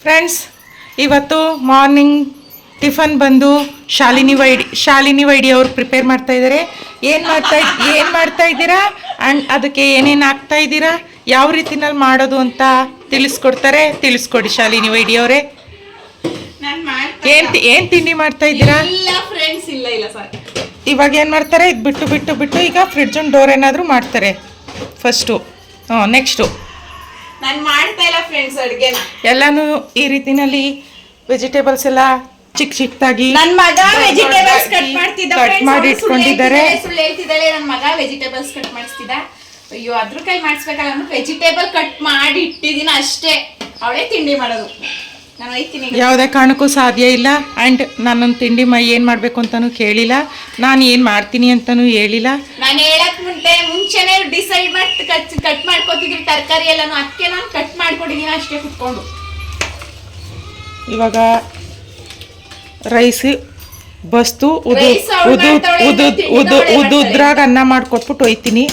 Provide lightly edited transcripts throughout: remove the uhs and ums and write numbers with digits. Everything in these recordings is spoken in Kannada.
ಫ್ರೆಂಡ್ಸ್, ಇವತ್ತು ಮಾರ್ನಿಂಗ್ ಟಿಫನ್ ಬಂದು ಶಾಲಿನಿ ವೈಡಿ ಅವರು ಪ್ರಿಪೇರ್ ಮಾಡ್ತಾ ಇದ್ದಾರೆ. ಏನು ಮಾಡ್ತಾ ಇದ್ದೀರಾ ಆ್ಯಂಡ್ ಅದಕ್ಕೆ ಏನೇನು ಹಾಕ್ತಾ ಇದ್ದೀರಾ, ಯಾವ ರೀತಿನಲ್ಲಿ ಮಾಡೋದು ಅಂತ ತಿಳಿಸ್ಕೊಡಿ ಶಾಲಿನಿ ವೈಡಿ ಅವರೇ. ಏನು ತಿಂಡಿ ಮಾಡ್ತಾ ಇದ್ದೀರಾ? ಇವಾಗ ಏನು ಮಾಡ್ತಾರೆ, ಇದು ಬಿಟ್ಟು ಈಗ ಫ್ರಿಡ್ಜ್ ಡೋರ್ ಏನಾದರೂ ಮಾಡ್ತಾರೆ ಫಸ್ಟು. ನೆಕ್ಸ್ಟು ನಾನು ಮಾಡ್ತಾ ಇಲ್ಲ ಫ್ರೆಂಡ್ಸ್ ಅಡುಗೆನ. ಎಲ್ಲಾನು ಈ ರೀತಿನಲ್ಲಿ ವೆಜಿಟೇಬಲ್ಸ್ ಎಲ್ಲ ಚಿಕ್ಕದಾಗಿ ನನ್ನ ಮಗ ವೆಜಿಟೇಬಲ್ಸ್ ಕಟ್ ಮಾಡಿ ಇಟ್ಕೊಂಡಿದ್ದಾರೆ. ಸುಳ್ಳು ಹೇಳ್ತಿದ್ದಾಳೆ, ನನ್ನ ಮಗ ವೆಜಿಟೇಬಲ್ಸ್ ಕಟ್ ಮಾಡಿಸ್ತಿದ್ದ. ಅಯ್ಯೋ ಅದ್ರ ಕೈ ಮಾಡಿಸ್ಬೇಕಲ್ಲ, ವೆಜಿಟೇಬಲ್ ಕಟ್ ಮಾಡಿ ಇಟ್ಟಿದ್ದೀನಿ ಅಷ್ಟೇ. ಅವಳೇ ತಿಂಡಿ ಮಾಡೋದು, ನಾನು ಒಯ್ತೀನಿ. ಯಾವುದೇ ಕಾರಣಕ್ಕೂ ಸಾಧ್ಯ ಇಲ್ಲ. ಆ್ಯಂಡ್ ನಾನೊಂದು ತಿಂಡಿ ಏನು ಮಾಡಬೇಕು ಅಂತಲೂ ಕೇಳಿಲ್ಲ, ನಾನು ಏನು ಮಾಡ್ತೀನಿ ಅಂತಲೂ ಹೇಳಿಲ್ಲ. ನಾನು ಹೇಳಕ್ ಮುಂಚೆನೇ ಡಿಸೈಡ್ ಮಾಡಿ ಕಟ್ ಮಾಡ್ಕೊತಿದ್ರಿ ತರಕಾರಿ ಎಲ್ಲಾನು, ಅದಕ್ಕೆ ನಾನು ಕಟ್ ಮಾಡ್ಕೊಟ್ಟಿದ್ದೀನಿ ಅಷ್ಟೇ ಕುತ್ಕೊಂಡು. ಇವಾಗ ರೈಸ್ ಬಸ್ತು ಉದ್ರಾಗ ಅನ್ನ ಮಾಡಿಕೊಟ್ಬಿಟ್ಟು ಒಯ್ತೀನಿ.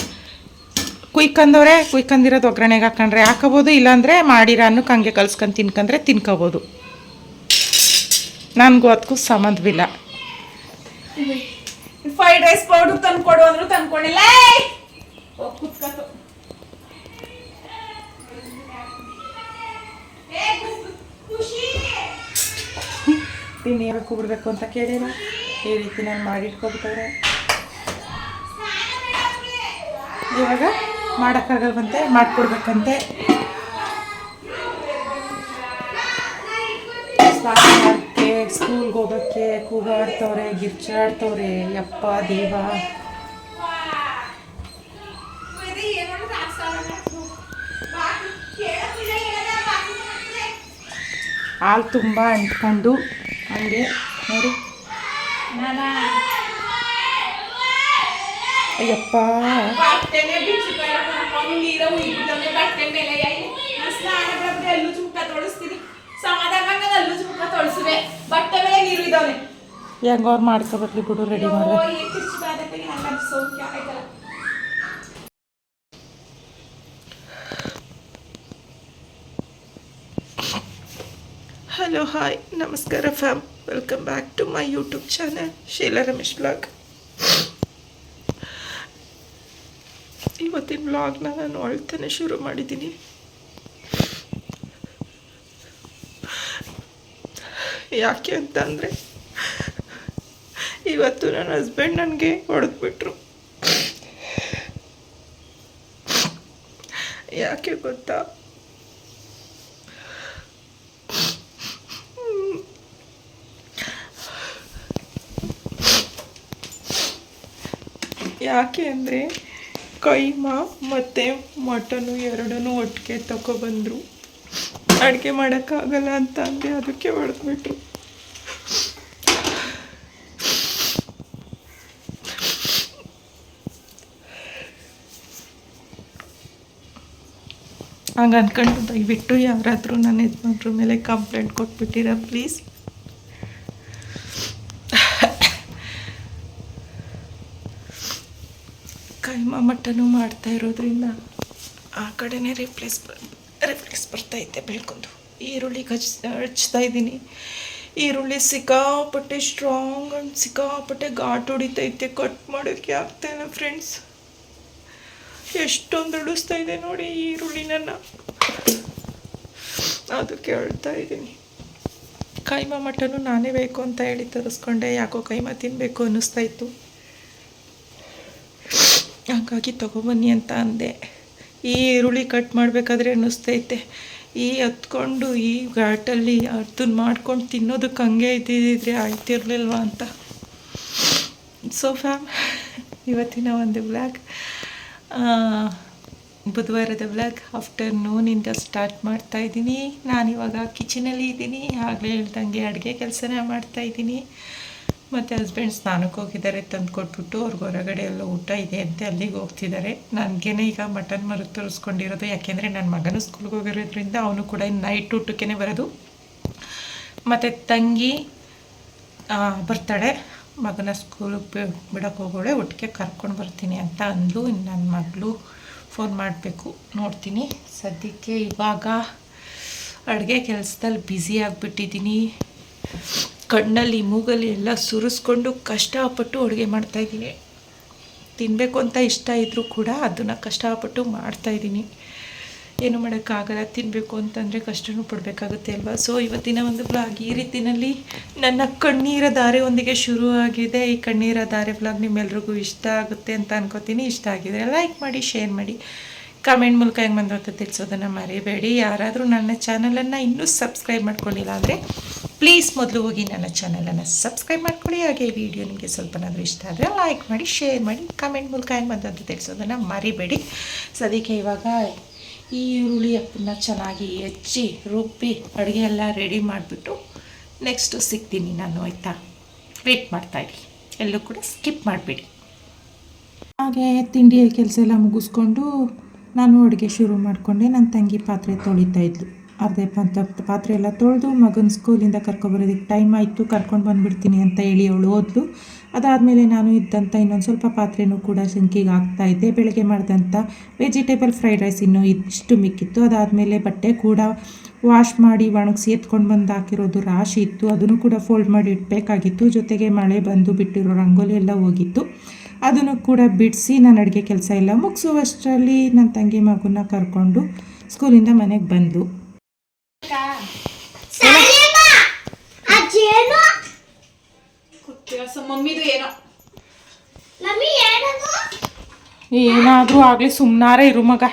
ಕುಯ್ಕಂದಿರೋದು ಒಗ್ಗರಣೆಗೆ ಹಾಕೊಂಡ್ರೆ ಹಾಕೋಬೋದು, ಇಲ್ಲಾಂದರೆ ಮಾಡಿರೋ ಅನ್ನಕ್ಕೆ ಹಂಗೆ ಕಲ್ಸ್ಕೊಂಡು ತಿನ್ಕೊಂಡ್ರೆ ತಿನ್ಕೋಬೋದು. ನನಗೂ ಅದಕ್ಕೂ ಸಂಬಂಧವಿಲ್ಲ. ಫ್ರೈಡ್ ರೈಸ್ ಪೌಡರ್ ತಂದ್ಕೊಡು ಅಂದ್ರು ತಂದ್ಕೊಂಡಿಲ್ಲ. ನೀರು ಕೂಬಿಡ್ಬೇಕು ಅಂತ ಕೇಳಿಲ್ಲ, ಈ ರೀತಿ ನಾನು ಮಾಡಿಟ್ಕೊಬಿಟ್ಟವ್ರೆ. ಇವಾಗ ಮಾಡೋಕ್ಕಾಗಲ್ವಂತೆ, ಮಾಡಿಕೊಡ್ಬೇಕಂತೆ. ಸ್ನಾನ ಮಾಡೋಕ್ಕೆ, ಸ್ಕೂಲ್ಗೆ ಹೋಗೋಕ್ಕೆ ಕೂಗಾಡ್ತವ್ರೆ, ಗಿರ್ಚಾಡ್ತವ್ರೆ. ಯಪ್ಪ ದೇವ, ಹಾಲು ತುಂಬ ಅಂಟ್ಕೊಂಡು ಹಂಗೆ ನೋಡಿ. ಅಯ್ಯಪ್ಪ, ಹೆಂಗ ಅವ್ರು ಮಾಡ್ಕೊಬರ್ಲಿ ಬಿಡು, ರೆಡಿ ಮಾಡ್ಬೇಕು. ಹಲೋ, ಹಾಯ್, ನಮಸ್ಕಾರ fam. Welcome back to my YouTube channel Sheela Ramesh blog. ಇವತ್ತಿನ ಬ್ಲಾಗ್ನ ನಾನು ಅಳ್ತಾನೆ ಶುರು ಮಾಡಿದ್ದೀನಿ. ಯಾಕೆ ಅಂತ ಅಂದರೆ, ಇವತ್ತು ನನ್ನ ಹಸ್ಬೆಂಡ್ ನನಗೆ ಹೊಡೆದ್ಬಿಟ್ರು. ಯಾಕೆ ಗೊತ್ತಾ? ಯಾಕೆ ಅಂದರೆ ಕೈಮಾ ಮತ್ತು ಮಟನು ಎರಡನ್ನೂ ಒಟ್ಟಿಗೆ ತಗೊಬಂದರು. ಅಡುಗೆ ಮಾಡೋಕ್ಕಾಗಲ್ಲ ಅಂತ ಅಂದೆ, ಅದಕ್ಕೆ ಹೊಡೆದ್ಬಿಟ್ರು. ಹಂಗೆ ಅಂದ್ಕೊಂಡು ದಯವಿಟ್ಟು ಯಾರಾದರೂ ನನ್ನ ಯಜಮಾನ್ರ ಮೇಲೆ ಕಂಪ್ಲೇಂಟ್ ಕೊಟ್ಬಿಟ್ಟಿರ ಪ್ಲೀಸ್. ಕೈಮಾ ಮಟನು ಮಾಡ್ತಾ ಇರೋದ್ರಿಂದ ಆ ಕಡೆನೇ ರಿಫ್ಲೆಕ್ಸ್ ಬರ್ತೈತೆ ಬೆಳ್ಕೊಂಡು. ಈರುಳ್ಳಿ ಹಚ್ತಾ ಇದ್ದೀನಿ. ಈರುಳ್ಳಿ ಸಿಕ್ಕಾಪಟ್ಟೆ ಸ್ಟ್ರಾಂಗ್ ಆ್ಯಂಡ್ ಸಿಕ್ಕಾಪಟ್ಟೆ ಘಾಟ್ ಹೊಡಿತೈತೆ, ಕಟ್ ಮಾಡೋಕ್ಕೆ ಆಗ್ತಾಯಿಲ್ಲ ಫ್ರೆಂಡ್ಸ್. ಎಷ್ಟೊಂದು ಅಡಿಸ್ತಾ ಇದೆ ನೋಡಿ ಈರುಳ್ಳಿ. ಅದಕ್ಕೆ ಹೇಳ್ತಾ ಇದ್ದೀನಿ. ಕೈಮಾ ಮಟನು ನಾನೇ ಬೇಕು ಅಂತ ಹೇಳಿ ತರಿಸ್ಕೊಂಡೆ. ಯಾಕೋ ಕೈಮಾ ತಿನ್ನಬೇಕು ಅನ್ನಿಸ್ತಾ ಇತ್ತು, ಹಾಗಾಗಿ ತೊಗೊಬನ್ನಿ ಅಂತ ಅಂದೆ. ಈ ಈರುಳ್ಳಿ ಕಟ್ ಮಾಡಬೇಕಾದ್ರೆ ಅನ್ನಿಸ್ತೈತೆ, ಈ ಹತ್ಕೊಂಡು ಈ ಘಾಟಲ್ಲಿ ಅದನ್ನ ಮಾಡ್ಕೊಂಡು ತಿನ್ನೋದಕ್ಕೆ ಹಂಗೆ ಇದ್ದಿದ್ದರೆ ಆಯ್ತಿರ್ಲಿಲ್ವ ಅಂತ. ಸೊ ಫ್ಯಾಮ್, ಇವತ್ತಿನ ಒಂದು ಬ್ಲಾಗ್, ಬುಧವಾರದ ಬ್ಲಾಗ್ ಆಫ್ಟರ್ನೂನಿಂದ ಸ್ಟಾರ್ಟ್ ಮಾಡ್ತಾಯಿದ್ದೀನಿ. ನಾನಿವಾಗ ಕಿಚನಲ್ಲಿ ಇದ್ದೀನಿ. ಆಗಲೇ ಹೇಳ್ದಂಗೆ ಅಡುಗೆ ಕೆಲಸನ ಮಾಡ್ತಾಯಿದ್ದೀನಿ. ಮತ್ತು ಹಸ್ಬೆಂಡ್ ಸ್ನಾನಕ್ಕೆ ಹೋಗಿದ್ದಾರೆ, ತಂದು ಕೊಟ್ಬಿಟ್ಟು ಅವ್ರಿಗೆ ಹೊರಗಡೆ ಎಲ್ಲ ಊಟ ಇದೆ ಅಂತ ಅಲ್ಲಿಗೆ ಹೋಗ್ತಿದ್ದಾರೆ. ನನಗೇನೆ ಈಗ ಮಟನ್ ಮರು ತರಿಸ್ಕೊಂಡಿರೋದು, ಯಾಕೆಂದರೆ ನನ್ನ ಮಗನೂ ಸ್ಕೂಲ್ಗೆ ಹೋಗಿರೋದ್ರಿಂದ ಅವನು ಕೂಡ ನೈಟ್ ಊಟಕ್ಕೆ ಬರೋದು. ಮತ್ತು ತಂಗಿ ಬರ್ತಾಳೆ, ಮಗನ ಸ್ಕೂಲಿಗೆ ಬಿಡೋಕ್ಕೆ ಹೋಗೋಳೆ, ಒಟ್ಟಿಗೆ ಕರ್ಕೊಂಡು ಬರ್ತೀನಿ ಅಂತ ಅಂದ್ಲು. ನನ್ನ ಮಗಳು ಫೋನ್ ಮಾಡಬೇಕು, ನೋಡ್ತೀನಿ. ಸದ್ಯಕ್ಕೆ ಇವಾಗ ಅಡುಗೆ ಕೆಲಸದಲ್ಲಿ ಬ್ಯುಸಿ ಆಗಿಬಿಟ್ಟಿದ್ದೀನಿ. ಕಣ್ಣಲ್ಲಿ ಮೂಗಲ್ಲಿ ಎಲ್ಲ ಸುರಿಸ್ಕೊಂಡು ಕಷ್ಟಪಟ್ಟು ಅಡುಗೆ ಮಾಡ್ತಾಯಿದ್ದೀನಿ. ತಿನ್ನಬೇಕು ಅಂತ ಇಷ್ಟ ಇದ್ದರೂ ಕೂಡ ಅದನ್ನು ಕಷ್ಟಪಟ್ಟು ಮಾಡ್ತಾಯಿದ್ದೀನಿ. ಏನು ಮಾಡೋಕ್ಕಾಗಲ್ಲ, ತಿನ್ನಬೇಕು ಅಂತಂದರೆ ಕಷ್ಟನೂ ಪಡಬೇಕಾಗುತ್ತೆ ಅಲ್ವಾ. ಸೊ ಇವತ್ತಿನ ಒಂದು ಬ್ಲಾಗ್ ಈ ರೀತಿಯಲ್ಲಿ ನನ್ನ ಕಣ್ಣೀರ ಧಾರೆಯೊಂದಿಗೆ ಶುರು ಆಗಿದೆ. ಈ ಕಣ್ಣೀರ ಧಾರೆ ಬ್ಲಾಗ್ ನಿಮ್ಮೆಲ್ರಿಗೂ ಇಷ್ಟ ಆಗುತ್ತೆ ಅಂತ ಅನ್ಕೋತೀನಿ. ಇಷ್ಟ ಆಗಿದೆ ಲೈಕ್ ಮಾಡಿ, ಶೇರ್ ಮಾಡಿ, ಕಮೆಂಟ್ ಮೂಲಕ ಹೆಂಗೆ ಬಂದು ಅಂತ ತಿಳಿಸೋದನ್ನು ಮರಿಬೇಡಿ. ಯಾರಾದರೂ ನನ್ನ ಚಾನಲನ್ನು ಇನ್ನೂ ಸಬ್ಸ್ಕ್ರೈಬ್ ಮಾಡ್ಕೊಂಡಿಲ್ಲ ಅಂದರೆ ಪ್ಲೀಸ್ ಮೊದಲು ಹೋಗಿ ನನ್ನ ಚಾನಲನ್ನು ಸಬ್ಸ್ಕ್ರೈಬ್ ಮಾಡ್ಕೊಳ್ಳಿ. ಹಾಗೆ ಈ ವಿಡಿಯೋ ನಿಮಗೆ ಸ್ವಲ್ಪನಾದರೂ ಇಷ್ಟ ಆದರೆ ಲೈಕ್ ಮಾಡಿ, ಶೇರ್ ಮಾಡಿ, ಕಮೆಂಟ್ ಮೂಲಕ ಹೆಂಗೆ ಬಂದು ಅಂತ ತಿಳಿಸೋದನ್ನು ಮರಿಬೇಡಿ. ಸದ್ಯಕ್ಕೆ ಇವಾಗ ಈ ಈರುಳ್ಳಿ ಹಪ್ಪನ್ನ ಚೆನ್ನಾಗಿ ಹೆಚ್ಚಿ ರುಬ್ಬಿ ಅಡುಗೆ ಎಲ್ಲ ರೆಡಿ ಮಾಡಿಬಿಟ್ಟು ನೆಕ್ಸ್ಟು ಸಿಗ್ತೀನಿ ನಾನು, ಆಯಿತಾ? ವೇಟ್ ಮಾಡ್ತಾಯಿರಿ, ಎಲ್ಲೂ ಕೂಡ ಸ್ಕಿಪ್ ಮಾಡಬೇಡಿ. ಹಾಗೆ ತಿಂಡಿಯ ಕೆಲಸ ಎಲ್ಲ ಮುಗಿಸ್ಕೊಂಡು ನಾನು ಅಡುಗೆ ಶುರು ಮಾಡಿಕೊಂಡೆ. ನನ್ನ ತಂಗಿ ಪಾತ್ರೆ ತೊಳಿತಾ ಇದ್ಲು. ಅರ್ಧೆ ಪಾತ್ರೆ ಎಲ್ಲ ತೊಳೆದು ಮಗನ ಸ್ಕೂಲಿಂದ ಕರ್ಕೊಬರೋದಕ್ಕೆ ಟೈಮ್ ಆಯಿತು, ಕರ್ಕೊಂಡು ಬಂದುಬಿಡ್ತೀನಿ ಅಂತ ಹೇಳಿ ಅವಳು ಹೋದ್ಲು. ಅದಾದಮೇಲೆ ನಾನು ಇದ್ದಂಥ ಇನ್ನೊಂದು ಸ್ವಲ್ಪ ಪಾತ್ರೆನೂ ಕೂಡ ಸಿಂಕಿಗೆ ಹಾಕ್ತಾಯಿದ್ದೆ. ಬೆಳಗ್ಗೆ ಮಾಡಿದಂಥ ವೆಜಿಟೇಬಲ್ ಫ್ರೈಡ್ ರೈಸ್ ಇನ್ನೂ ಇಷ್ಟು ಮಿಕ್ಕಿತ್ತು. ಅದಾದಮೇಲೆ ಬಟ್ಟೆ ಕೂಡ ವಾಶ್ ಮಾಡಿ ಒಣಗಿಸಿ ಎತ್ಕೊಂಡು ಬಂದು ಹಾಕಿರೋದು ರಾಶಿ ಇತ್ತು, ಅದನ್ನು ಕೂಡ ಫೋಲ್ಡ್ ಮಾಡಿ ಇಡಬೇಕಾಗಿತ್ತು. ಜೊತೆಗೆ ಮಳೆ ಬಂದು ಬಿಟ್ಟಿರೋ ರಂಗೋಲಿ ಎಲ್ಲ ಹೋಗಿತ್ತು, ಅದನ್ನು ಕೂಡ ಬಿಡಿಸಿ ನಾನು ಅಡುಗೆ ಕೆಲಸ ಎಲ್ಲ ಮುಗಿಸುವಷ್ಟರಲ್ಲಿ ನನ್ನ ತಂಗಿ ಮಗುನ ಕರ್ಕೊಂಡು ಸ್ಕೂಲಿಂದ ಮನೆಗೆ ಬಂದು ಏನಾದರೂ ಆಗಲಿ ಸುಮ್ಮನಾರೇ ಇರು ಮಗ.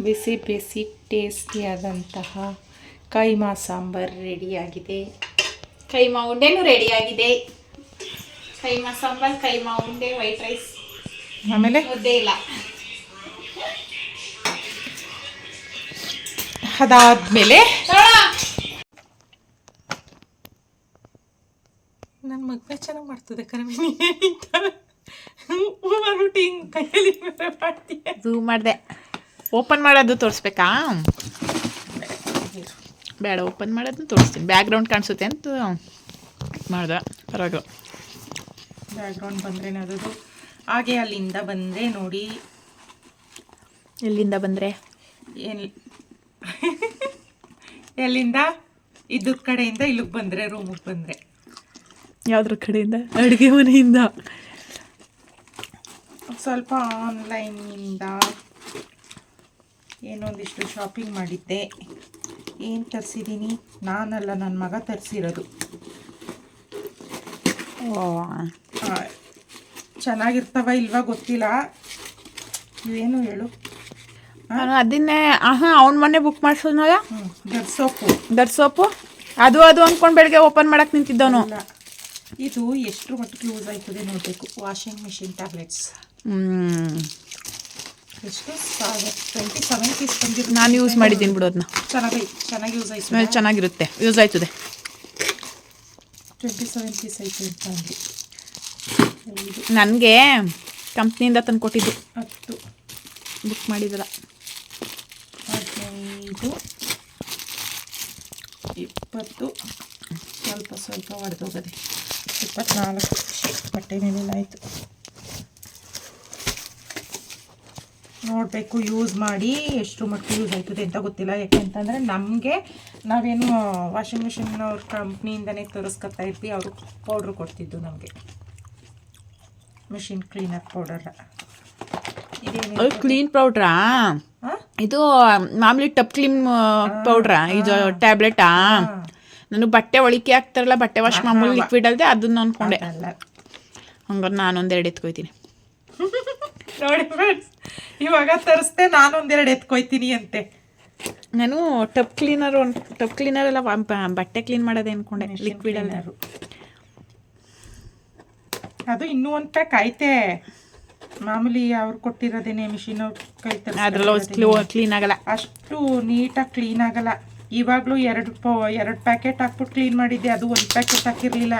ಬಿಸಿ ಬಿಸಿ ಟೇಸ್ಟಿಯಾದಂತಹ ಕೈಮಾ ಸಾಂಬಾರು ರೆಡಿಯಾಗಿದೆ. ಕೈಮಾ ಉಂಡೆನೂ ರೆಡಿಯಾಗಿದೆ. ಕೈಮಾ ಸಾಂಬಾರ್, ಕೈಮಾ ಉಂಡೆ, ವೈಟ್ ರೈಸ್, ಆಮೇಲೆ ಮುದ್ದೆ ಇಲ್ಲ. ಅದಾದ್ಮೇಲೆ ನನ್ನ ಮಗನ ಚೆನ್ನಾಗಿ ಮಾಡ್ತದೆ ಕರಮಿನಿ ಕೈಯಲ್ಲಿ ಮಾಡ್ತೀಯ. ಝೂಮ್ ಮಾಡಿದೆ. ಓಪನ್ ಮಾಡೋದು ತೋರಿಸ್ಬೇಕಾ? ಬೇಡ, ಓಪನ್ ಮಾಡೋದನ್ನ ತೋರಿಸ್ತೀನಿ. ಬ್ಯಾಕ್ಗ್ರೌಂಡ್ ಕಾಣಿಸುತ್ತೆ ಅಂತ ಮಾಡ್ದೆ. ಪರವಾಗಿಲ್ಲ, ಬ್ಯಾಕ್ಗ್ರೌಂಡ್ ಬಂದರೆ ಅದು. ಹಾಗೆ ಅಲ್ಲಿಂದ ಬಂದರೆ ನೋಡಿ. ಎಲ್ಲಿಂದ ಬಂದರೆ? ಎಲ್ಲಿಂದ? ಇದ್ರ ಕಡೆಯಿಂದ ಇಲ್ಲಿಗೆ ಬಂದರೆ, ರೂಮಿಗೆ ಬಂದರೆ. ಯಾವುದ್ರ ಕಡೆಯಿಂದ? ಅಡುಗೆ ಮನೆಯಿಂದ. ಸ್ವಲ್ಪ ಆನ್ಲೈನಿಂದ ಏನೊಂದಿಷ್ಟು ಶಾಪಿಂಗ್ ಮಾಡಿದ್ದೆ. ಏನು ತರಿಸಿದ್ದೀನಿ? ನಾನಲ್ಲ, ನನ್ನ ಮಗ ತರಿಸಿರೋದು. ಚೆನ್ನಾಗಿರ್ತವ ಇಲ್ವಾ ಗೊತ್ತಿಲ್ಲ. ಇವೇನು ಹೇಳು? ಅದನ್ನೇ ಅವನ ಮನೆ ಬುಕ್ ಮಾಡಿಸೋದ್ನಲ್ಲ, ದರ್ ಸೋಪು ಅದು ಅಂದ್ಕೊಂಡು ಬೆಳಗ್ಗೆ ಓಪನ್ ಮಾಡಕ್ಕೆ ನಿಂತಿದ್ದವನು. ಇದು ಎಷ್ಟು ಮಟ್ಟಿಗೆ ಯೂಸ್ ಆಯ್ತದೆ ನೋಡಬೇಕು. ವಾಷಿಂಗ್ ಮಿಷಿನ್ ಟ್ಯಾಬ್ಲೆಟ್ಸ್ ಎಷ್ಟು 27 ಪೀಸ್ ಬಂದಿದ್ದು. ನಾನು ಯೂಸ್ ಮಾಡಿದ್ದೀನಿ ಬಿಡು ಅದನ್ನ. ಚೆನ್ನಾಗಿ ಯೂಸ್ ಆಯ್ತು, ಚೆನ್ನಾಗಿರುತ್ತೆ, ಯೂಸ್ ಆಯ್ತದೆ. 27 ಪೀಸ್ ಆಯ್ತು ಅಂತ ಅಂದು ನನಗೆ ಕಂಪ್ನಿಯಿಂದ ತಂದು ಕೊಟ್ಟಿದ್ದು. 10 ಬುಕ್ ಮಾಡಿದಲ್ಲ. 15 20 ಸ್ವಲ್ಪ ಹೊಡೆದೋಗದೆ. 24 ಬಟ್ಟೆ ಮೇಲೆಲ್ಲ ಆಯಿತು. ನೋಡಬೇಕು, ಯೂಸ್ ಮಾಡಿ ಎಷ್ಟು ಮಟ್ಟಿಗೆ ಯೂಸ್ ಆಯ್ತದೆ ಅಂತ ಗೊತ್ತಿಲ್ಲ. ಯಾಕೆ ಅಂತಂದರೆ ನಮಗೆ ನಾವೇನು ವಾಷಿಂಗ್ ಮಿಷಿನ್ ಅವ್ರ ಕಂಪ್ನಿಯಿಂದನೇ ತರಿಸ್ಕೊತಾ ಇದ್ವಿ. ಅವರು ಪೌಡ್ರ್ ಕೊಡ್ತಿದ್ದು ನಮಗೆ, ಮಿಷಿನ್ ಕ್ಲೀನರ್ ಪೌಡರ್. ಅದು ಕ್ಲೀನ್ ಪೌಡ್ರಾ? ಇದು ಮಾಮೂಲಿ ಟಪ್ ಕ್ಲೀನ್ ಪೌಡ್ರಾ? ಇದು ಟ್ಯಾಬ್ಲೆಟಾ? ನಾನು ಬಟ್ಟೆ ಒಳಿಕೆ ಹಾಕ್ತಾರಲ್ಲ, ಬಟ್ಟೆ ವಾಶ್ ಮಾಮೂಲಿ ಲಿಕ್ವಿಡ್ ಅಲ್ಲದೆ ಅದನ್ನ ಅಂದ್ಕೊಂಡೆ. ಹಂಗಾರೆ ನಾನೊಂದೆರಡು ಎತ್ಕೊಯ್ತೀನಿ. ನೋಡಿ ಫ್ರೆಂಡ್ಸ್, ಇವಾಗ ತರಿಸ್ದೆ, ನಾನೊಂದೆರಡು ಎತ್ಕೊಯ್ತೀನಿ ಅಂತೆ. ನಾನು ಟಪ್ ಕ್ಲೀನರ್ ಎಲ್ಲ ಬಟ್ಟೆ ಕ್ಲೀನ್ ಮಾಡೋದೇ ಅಂದ್ಕೊಂಡೆ, ಲಿಕ್ವಿಡ್ ಅಲ್ಲ. ಅದು ಇನ್ನೂ ಒಂದು ಪ್ಯಾಕ್ ಐತೆ. ಮಾಮೂಲಿ ಅವ್ರು ಕೊಟ್ಟಿರೋದೇನೆ, ಮಿಷಿನ್ ಅವ್ರ ಕೈ ಅದ್ರಲ್ಲಿ ಕ್ಲೀನ್ ಆಗಲ್ಲ, ಅಷ್ಟು ನೀಟಾಗಿ ಕ್ಲೀನ್ ಆಗಲ್ಲ. ಇವಾಗಲೂ 2 ಪ್ಯಾಕೆಟ್ ಹಾಕ್ಬಿಟ್ಟು ಕ್ಲೀನ್ ಮಾಡಿದ್ದೆ, ಅದು 1 ಪ್ಯಾಕೆಟ್ ಹಾಕಿರಲಿಲ್ಲ,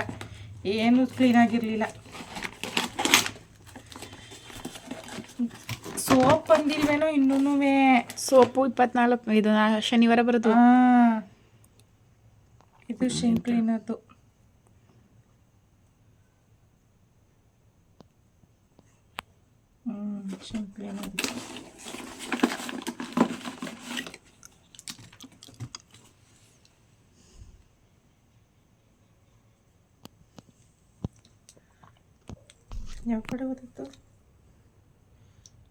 ಏನು ಕ್ಲೀನ್ ಆಗಿರಲಿಲ್ಲ. ಸೋಪ್ ಬಂದಿಲ್ವೇನೋ ಇನ್ನೂ. ಸೋಪು 24 ಇದು ಶನಿವಾರ ಬರೋದು. ಇದು ಶಿಂಕ್ ಕ್ಲೀನರ್ದು. ಕ್ಲೀನ್ ಆಗುತ್ತೆ. ಯಾವ ಕಡೆ ಹೋದಿತ್ತು?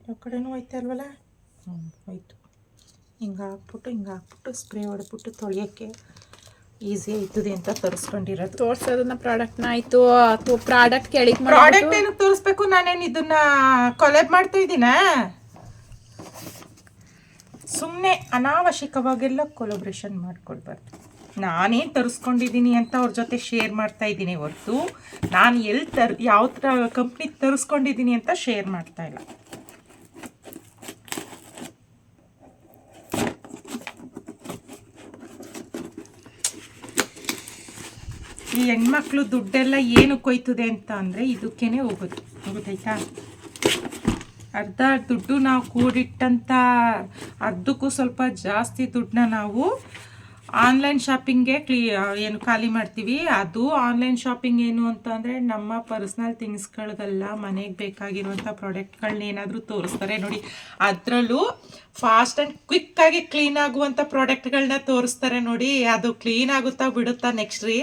ಯಾವ ಕಡೆನೂ ಹೋಯ್ತಾ ಇಲ್ವಲ್ಲ? ಹೋಯ್ತು. ಹಿಂಗೆ ಹಾಕ್ಬಿಟ್ಟು ಸ್ಪ್ರೇ ಹೊಡೆದ್ಬಿಟ್ಟು ತೊಳೆಯೋಕ್ಕೆ ಈಸಿ ಆಯ್ತದೆ ಅಂತ ತರಿಸ್ಕೊಂಡಿರೋದು. ತೋರ್ಸೋದನ್ನ ಪ್ರಾಡಕ್ಟ್ನ ಆಯಿತು ಅಥವಾ ಪ್ರಾಡಕ್ಟ್ ಕೆಳಗೆ ಪ್ರಾಡಕ್ಟ್ ಏನು ತೋರಿಸ್ಬೇಕು? ನಾನೇನು ಇದನ್ನ ಕೊಲೆಬ್ ಮಾಡ್ತಾ ಇದ್ದೀನ? ಸುಮ್ಮನೆ ಅನಾವಶ್ಯಕವಾಗೆಲ್ಲ ಕೊಲಬ್ರೇಷನ್ ಮಾಡ್ಕೊಳ್ಬಾರ್ದು. ನಾನೇನು ತರಿಸ್ಕೊಂಡಿದ್ದೀನಿ ಅಂತ ಅವ್ರ ಜೊತೆ ಶೇರ್ ಮಾಡ್ತಾ ಇದ್ದೀನಿ ಹೊರತು ನಾನು ಯಾವ ಕಂಪ್ನಿ ತರಿಸ್ಕೊಂಡಿದ್ದೀನಿ ಅಂತ ಶೇರ್ ಮಾಡ್ತಾ ಇಲ್ಲ. ಈ ಹೆಣ್ಮಕ್ಳು ದುಡ್ಡೆಲ್ಲ ಏನಕ್ಕೆ ಹೋಯ್ತದೆ ಅಂತ ಅಂದರೆ ಇದಕ್ಕೇನೆ ಹೋಗೋದು. ಗೊತ್ತಾಯ್ತಾ? ಅರ್ಧ ದುಡ್ಡು ನಾವು ಕೂಡಿಟ್ಟಂಥ ಅರ್ಧಕ್ಕೂ ಸ್ವಲ್ಪ ಜಾಸ್ತಿ ದುಡ್ಡನ್ನ ನಾವು ಆನ್ಲೈನ್ ಶಾಪಿಂಗ್ಗೆ ಏನು ಖಾಲಿ ಮಾಡ್ತೀವಿ. ಅದು ಆನ್ಲೈನ್ ಶಾಪಿಂಗ್ ಏನು ಅಂತ ಅಂದರೆ ನಮ್ಮ ಪರ್ಸ್ನಲ್ ಥಿಂಗ್ಸ್ಗಳಿಗೆಲ್ಲ ಮನೆಗೆ ಬೇಕಾಗಿರುವಂಥ ಪ್ರಾಡಕ್ಟ್ಗಳನ್ನ ಏನಾದರೂ ತೋರಿಸ್ತಾರೆ ನೋಡಿ. ಅದರಲ್ಲೂ ಫಾಸ್ಟ್ ಆ್ಯಂಡ್ ಕ್ವಿಕ್ಕಾಗಿ ಕ್ಲೀನ್ ಆಗುವಂಥ ಪ್ರಾಡಕ್ಟ್ಗಳನ್ನ ತೋರಿಸ್ತಾರೆ ನೋಡಿ. ಅದು ಕ್ಲೀನ್ ಆಗುತ್ತಾ ಬಿಡುತ್ತಾ ನೆಕ್ಸ್ಟ್ ರೀ.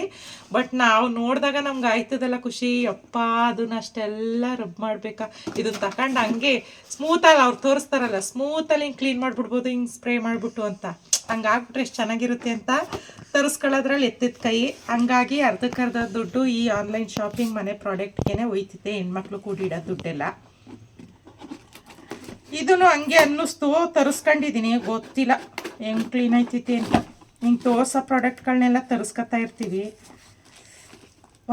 ಬಟ್ ನಾವು ನೋಡಿದಾಗ ನಮ್ಗೆ ಆಯ್ತದಲ್ಲ ಖುಷಿ, ಅಪ್ಪ ಅದನ್ನ ಅಷ್ಟೆಲ್ಲ ರಬ್ ಮಾಡಬೇಕಾ, ಇದನ್ನ ತಗೊಂಡು ಹಂಗೆ ಸ್ಮೂತಾಗಿ ಅವ್ರು ತೋರಿಸ್ತಾರಲ್ಲ ಸ್ಮೂತಲ್ಲಿ ಹಿಂಗೆ ಕ್ಲೀನ್ ಮಾಡಿಬಿಡ್ಬೋದು, ಹಿಂಗೆ ಸ್ಪ್ರೇ ಮಾಡಿಬಿಟ್ಟು ಅಂತ. ಹಂಗಾಗ್ಬಿಟ್ರೆ ಎಷ್ಟು ಚೆನ್ನಾಗಿರುತ್ತೆ ಅಂತ ತರಿಸ್ಕೊಳ್ಳೋದ್ರಲ್ಲಿ ಎತ್ತಿದ ಕೈ. ಹಂಗಾಗಿ ಅರ್ಧಕ್ಕರ್ಧ ದುಡ್ಡು ಈ ಆನ್ಲೈನ್ ಶಾಪಿಂಗ್ ಮನೆ ಪ್ರಾಡಕ್ಟ್ಗೆ ಹೋಯ್ತಿದೆ, ಹೆಣ್ಮಕ್ಳು ಕೂಡಿಡೋ ದುಡ್ಡೆಲ್ಲ. ಇದನ್ನು ಹಂಗೆ ಅನ್ನಿಸ್ತು, ತರಿಸ್ಕೊಂಡಿದ್ದೀನಿ. ಗೊತ್ತಿಲ್ಲ ಹೆಂಗೆ ಕ್ಲೀನ್ ಆಯ್ತೈತಿ ಅಂತ. ಹಿಂಗೆ ತೋರ್ಸೋ ಪ್ರಾಡಕ್ಟ್ಗಳನ್ನೆಲ್ಲ ತರಿಸ್ಕೊತಾ ಇರ್ತೀವಿ.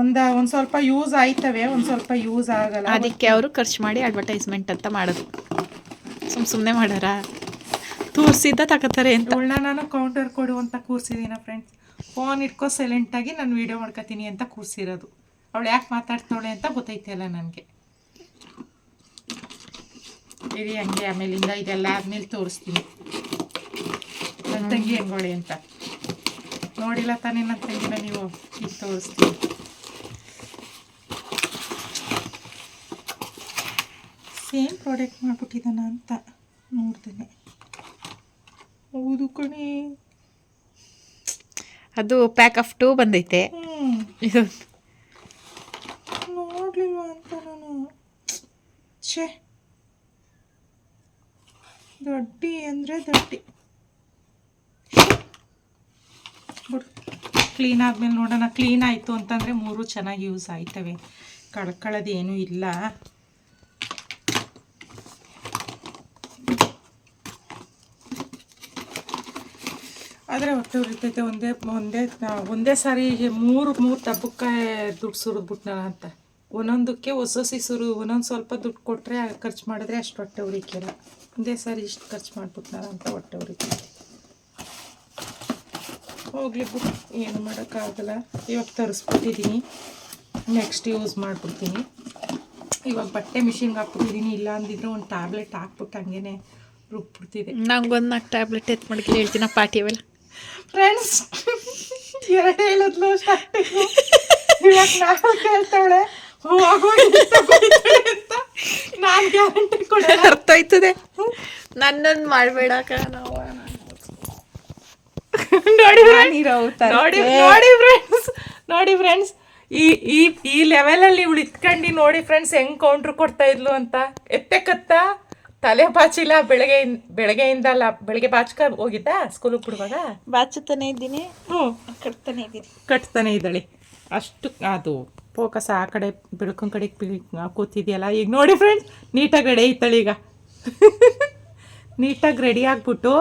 ಒಂದು ಸ್ವಲ್ಪ ಯೂಸ್ ಆಯ್ತವೆ, ಒಂದು ಸ್ವಲ್ಪ ಯೂಸ್ ಆಗಲ್ಲ. ಅದಕ್ಕೆ ಅವರು ಖರ್ಚು ಮಾಡಿ ಅಡ್ವರ್ಟೈಸ್ಮೆಂಟ್ ಅಂತ ಮಾಡೋದು. ಸುಮ್ಮನೆ ಮಾಡಾರ ತೋರಿಸಿದ್ದ ತಗೋತಾರೆ ಅಂತ. ನಾನು ಕೌಂಟರ್ ಕೊಡು ಅಂತ ಕೂರಿಸಿದ್ದೀನ ಫ್ರೆಂಡ್ಸ್. ಫೋನ್ ಇಟ್ಕೋ ಸೈಲೆಂಟಾಗಿ ನಾನು ವೀಡಿಯೋ ಮಾಡ್ಕೊತೀನಿ ಅಂತ ಕೂರಿಸಿರೋದು. ಅವಳು ಯಾಕೆ ಮಾತಾಡ್ತಾವಳೆ ಅಂತ ಗೊತ್ತೈತಿಲ್ಲ ನನಗೆ. ಇರಿ ಹಂಗೆ ಆಮೇಲಿಂದ ಇದೆಲ್ಲ ಆದ್ಮೇಲೆ ತೋರಿಸ್ತೀನಿ ನನ್ನ ತಂಗಿ ಹೆಂಗೋಳೆ ಅಂತ. ನೋಡಿಲ್ಲ ತಾನೇ ನನ್ನ ತಂಗಿನ ನೀವು? ಈಗ ತೋರಿಸ್ತೀನಿ. ಸೇಮ್ ಪ್ರಾಡಕ್ಟ್ ಮಾಡಿಬಿಟ್ಟಿದ್ದಾನ ಅಂತ ನೋಡ್ತೇನೆ. ಹೌದು ಕಣೆ, ಅದು ಪ್ಯಾಕ್ ಆಫ್ 2 ಬಂದೈತೆ. ಇದು ನೋಡ್ಲಿಲ್ವ ಅಂತ ನಾನು. ಛೇ, ದೊಡ್ಡಿ ಅಂದರೆ ದೊಡ್ಡಿ ಬಿಡು. ಕ್ಲೀನ್ ಆದ್ಮೇಲೆ ನೋಡೋಣ. ಕ್ಲೀನ್ ಆಯಿತು ಅಂತಂದರೆ 3 ಚೆನ್ನಾಗಿ ಯೂಸ್ ಆಯ್ತವೆ, ಕಳ್ಕೊಳ್ಳೋದು ಏನೂ ಇಲ್ಲ. ಆದರೆ ಹೊಟ್ಟೆ ಉರಿತೈತೆ. ಒಂದೇ ಸಾರಿ ಮೂರು ಡಬ್ಬಕ್ಕೆ ದುಡ್ಡು ಸುರಿದ್ಬಿಟ್ನಲ್ಲ ಅಂತ. ಒಂದೊಂದಕ್ಕೆ ಹೊಸ ಒಂದೊಂದು ಸ್ವಲ್ಪ ದುಡ್ಡು ಕೊಟ್ಟರೆ ಖರ್ಚು ಮಾಡಿದ್ರೆ ಅಷ್ಟು ಹೊಟ್ಟೆ ಉರಿಕೆಲ್ಲ. ಒಂದೇ ಸಾರಿ ಇಷ್ಟು ಖರ್ಚು ಮಾಡಿಬಿಟ್ನಲ್ಲ ಅಂತ ಹೊಟ್ಟೆ ಉರಿತೈತೆ. ಹೋಗ್ಲಿ ಬಿಟ್ಟು, ಏನು ಮಾಡೋಕ್ಕಾಗಲ್ಲ. ಇವಾಗ ತರಿಸ್ಬಿಟ್ಟಿದ್ದೀನಿ, ನೆಕ್ಸ್ಟ್ ಯೂಸ್ ಮಾಡಿಬಿಡ್ತೀನಿ. ಇವಾಗ ಬಟ್ಟೆ ಮಿಷಿನ್ಗೆ ಹಾಕ್ಬಿಟ್ಟಿದ್ದೀನಿ. ಇಲ್ಲ ಅಂದಿದ್ರೆ ಒಂದು ಟ್ಯಾಬ್ಲೆಟ್ ಹಾಕ್ಬಿಟ್ಟು ಹಂಗೇ ರುಬ್ಬಿಡ್ತಿದೆ. ನಂಗೊಂದು 4 ಟ್ಯಾಬ್ಲೆಟ್ ಎತ್ತು ಮಡಗಿ ಹೇಳ್ತೀನಿ ಪಾರ್ಟಿ ಅವೆಲ್ಲ. ಫ್ರೆಂಡ್ಸ್, 2 ಹೇಳಿದ್ಲು ಸ್ಟಾರ್ಟಿಂಗು. ಇವಾಗ 4 ಕೇಳ್ತಾಳೆ ಅಂತ. ನಾನು ಗ್ಯಾರಂಟಿ ಕೊಡ. ಅರ್ಥ ಆಯ್ತದೆ. ನನ್ನನ್ನು ಮಾಡಬೇಡಕ. ನಾವು ನೋಡಿ ಫ್ರೆಂಡ್ಸ್, ಈ ಲೆವೆಲಲ್ಲಿ ಇವಳು ಇತ್ಕೊಂಡು ನೋಡಿ ಫ್ರೆಂಡ್ಸ್ ಹೆಂಗೆ ಕೌಂಟ್ರ್ ಕೊಡ್ತಾ ಇದ್ಲು ಅಂತ. ಎತ್ತೆಕತ್ತ ತಲೆ ಬಾಚಿಲ್ಲ. ಬೆಳಗ್ಗೆಯಿಂದ ಅಲ್ಲ, ಬೆಳಗ್ಗೆ ಬಾಚ್ಕ ಹೋಗಿದ್ದ ಸ್ಕೂಲಿಗೆ ಬಿಡುವಾಗ. ಬಾಚುತ್ತಾನೆ ಇದ್ದೀನಿ. ಕಟ್ತಾನೆ ಇದ್ದಾಳೆ. ಅಷ್ಟು ಅದು ಫೋಕಸ್ ಆ ಕಡೆ ಬೆಳ್ಕೊಂಡ್ ಕಡೆಗೆ ಕೂತಿದೆಯಲ್ಲ. ಈಗ ನೋಡಿ ಫ್ರೆಂಡ್ಸ್, ನೀಟಾಗಿ ರೆಡಿ ಐತಾಳೆ. ಈಗ ನೀಟಾಗಿ ರೆಡಿ ಆಗ್ಬಿಟ್ಟು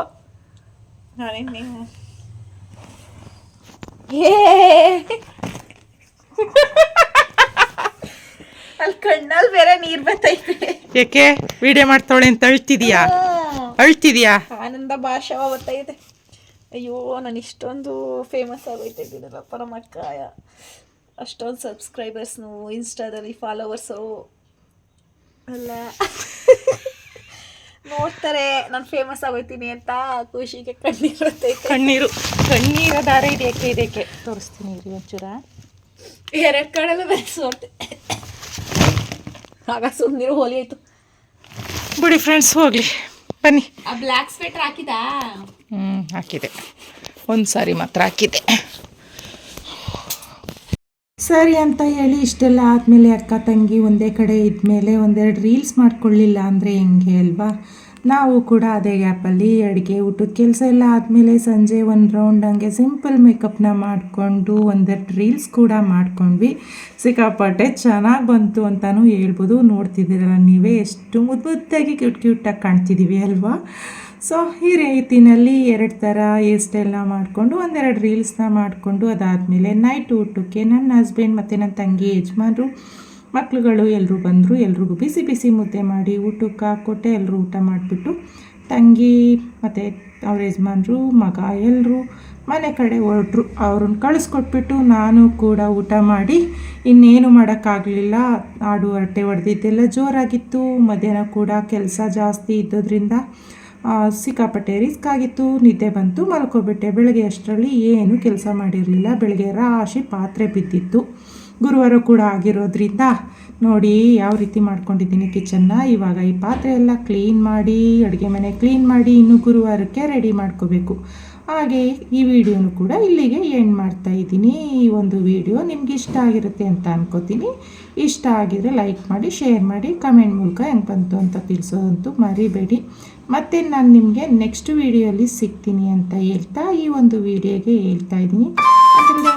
ಅಲ್ಲಿ ಕಣ್ಣಲ್ಲಿ ಬೇರೆ ನೀರು ಬರ್ತೈತೆ. ಯಾಕೆ ವಿಡಿಯೋ ಮಾಡ್ತಾವಳೆ ಅಂತ ಅಳ್ತಿದ್ಯಾ? ಆನಂದ ಭಾಷಾ ಬರ್ತೈತೆ. ಅಯ್ಯೋ, ನಾನು ಇಷ್ಟೊಂದು ಫೇಮಸ್ ಆಗೋಯ್ತಾ ಇದ್ದೀನಲ್ಲಪ್ಪ ನಮ್ಮ ಅಕ್ಕ. ಅಷ್ಟೊಂದು ಸಬ್ಸ್ಕ್ರೈಬರ್ಸ್ನು, ಇನ್ಸ್ಟಾದಲ್ಲಿ ಫಾಲೋವರ್ಸು ಅಲ್ಲ ನೋಡ್ತಾರೆ ನಾನು ಫೇಮಸ್ ಆಗೋಯ್ತೀನಿ ಅಂತ. ಖುಷಿಗೆ ಕಣ್ಣೀರು ಬರ್ತೈತೆ. ಕಣ್ಣೀರ ದಾರ ಇದಕ್ಕೆ ತೋರಿಸ್ತೀನಿ ಇರಿ ಒಂಚೂರ. 2 ಕಡೆಲ್ಲ ಬೆಳೆಸೋತೆ. ಆಗ ಸುಮ್ಮನಿರು, ಹೋಲಿ ಆಯಿತು. ಬಿಡಿ ಫ್ರೆಂಡ್ಸ್, ಹೋಗಲಿ ಬನ್ನಿ. ಆ ಬ್ಲ್ಯಾಕ್ ಸ್ವೆಟರ್ ಹಾಕಿದಾ? ಹಾಕಿದೆ, ಒಂದು ಸಾರಿ ಮಾತ್ರ ಹಾಕಿದೆ. ಸರಿ ಅಂತ ಹೇಳಿ ಇಷ್ಟೆಲ್ಲ ಆದಮೇಲೆ ಅಕ್ಕ ತಂಗಿ ಒಂದೇ ಕಡೆ ಇದ್ಮೇಲೆ ಒಂದೆರಡು ರೀಲ್ಸ್ ಮಾಡ್ಕೊಳ್ಳಿಲ್ಲ ಅಂದರೆ ಹೆಂಗೆ ಅಲ್ವಾ. ನಾವು ಕೂಡ ಅದೇ ಗ್ಯಾಪಲ್ಲಿ ಅಡುಗೆ ಊಟದ ಕೆಲಸ ಎಲ್ಲ ಆದಮೇಲೆ ಸಂಜೆ ಒಂದು ರೌಂಡ್ ಹಂಗೆ ಸಿಂಪಲ್ ಮೇಕಪ್ನ ಮಾಡಿಕೊಂಡು ಒಂದೆರಡು ರೀಲ್ಸ್ ಕೂಡ ಮಾಡ್ಕೊಂಡ್ವಿ. ಸಿಕ್ಕಾಪಟ್ಟೆ ಚೆನ್ನಾಗಿ ಬಂತು ಅಂತಲೂ ಹೇಳ್ಬೋದು. ನೋಡ್ತಿದ್ದೀರಲ್ಲ ನೀವೇ ಎಷ್ಟು ಮುದ್ದಾಗಿ ಕ್ಯೂಟಾಗಿ ಕಾಣ್ತಿದ್ದೀವಿ ಅಲ್ವಾ. ಸೊ ಈ ರೀತಿಯಲ್ಲಿ 2 ಥರ ಹೇರ್ ಸ್ಟೈಲ್ನ ಮಾಡಿಕೊಂಡು ಒಂದೆರಡು ರೀಲ್ಸ್ನ ಮಾಡಿಕೊಂಡು ಅದಾದಮೇಲೆ ನೈಟ್ ಊಟಕ್ಕೆ ನನ್ನ ಹಸ್ಬೆಂಡ್ ಮತ್ತು ನನ್ನ ತಂಗಿ ಯಜಮಾನರು ಮಕ್ಳುಗಳು ಎಲ್ಲರೂ ಬಂದರು. ಎಲ್ರಿಗೂ ಬಿಸಿ ಬಿಸಿ ಮುದ್ದೆ ಮಾಡಿ ಊಟಕ್ಕೆ ಹಾಕ್ಕೊಟ್ಟೆ. ಎಲ್ಲರೂ ಊಟ ಮಾಡಿಬಿಟ್ಟು ತಂಗಿ ಮತ್ತು ಅವ್ರ ಯಜಮಾನರು ಮಗ ಎಲ್ಲರೂ ಮನೆ ಕಡೆ ಹೊರಟ್ರು. ಅವ್ರನ್ನ ಕಳಿಸ್ಕೊಟ್ಬಿಟ್ಟು ನಾನು ಕೂಡ ಊಟ ಮಾಡಿ ಇನ್ನೇನು ಮಾಡೋಕ್ಕಾಗಲಿಲ್ಲ. ಆಡು ಹರಟೆ ಹೊಡೆದಿದ್ದೆಲ್ಲ ಜೋರಾಗಿತ್ತು. ಮಧ್ಯಾಹ್ನ ಕೂಡ ಕೆಲಸ ಜಾಸ್ತಿ ಇದ್ದೋದ್ರಿಂದ ಸಿಕ್ಕಾಪಟ್ಟೆ ರಿಸ್ಕ್ ಆಗಿತ್ತು. ನಿದ್ದೆ ಬಂತು, ಮಲ್ಕೊಬಿಟ್ಟೆ. ಬೆಳಗ್ಗೆ ಅಷ್ಟರಲ್ಲಿ ಏನು ಕೆಲಸ ಮಾಡಿರಲಿಲ್ಲ. ಬೆಳಗ್ಗೆ ರಾಶಿ ಪಾತ್ರೆ ಬಿದ್ದಿತ್ತು. ಗುರುವಾರ ಕೂಡ ಆಗಿರೋದ್ರಿಂದ ನೋಡಿ ಯಾವ ರೀತಿ ಮಾಡ್ಕೊಂಡಿದ್ದೀನಿ ಕಿಚನ್ನ. ಇವಾಗ ಈ ಪಾತ್ರೆ ಎಲ್ಲ ಕ್ಲೀನ್ ಮಾಡಿ ಅಡುಗೆ ಮನೆ ಕ್ಲೀನ್ ಮಾಡಿ ಇನ್ನು ಗುರುವಾರಕ್ಕೆ ರೆಡಿ ಮಾಡ್ಕೋಬೇಕು. ಹಾಗೆ ಈ ವಿಡಿಯೋನು ಕೂಡ ಇಲ್ಲಿಗೆ ಎಂಡ್ ಮಾಡ್ತಾಯಿದ್ದೀನಿ. ಈ ಒಂದು ವಿಡಿಯೋ ನಿಮ್ಗೆ ಇಷ್ಟ ಆಗಿರುತ್ತೆ ಅಂತ ಅನ್ಕೋತೀನಿ. ಇಷ್ಟ ಆಗಿದರೆ ಲೈಕ್ ಮಾಡಿ, ಶೇರ್ ಮಾಡಿ, ಕಮೆಂಟ್ ಮೂಲಕ ಹೆಂಗೆ ಬಂತು ಅಂತ ತಿಳಿಸೋದಂತೂ ಮರಿಬೇಡಿ. ಮತ್ತು ನಾನು ನಿಮಗೆ ನೆಕ್ಸ್ಟ್ ವಿಡಿಯೋಲಿ ಸಿಗ್ತೀನಿ ಅಂತ ಹೇಳ್ತಾ ಈ ಒಂದು ವಿಡಿಯೋಗೆ ಹೇಳ್ತಾ ಇದ್ದೀನಿ. ಅದರಲ್ಲಿ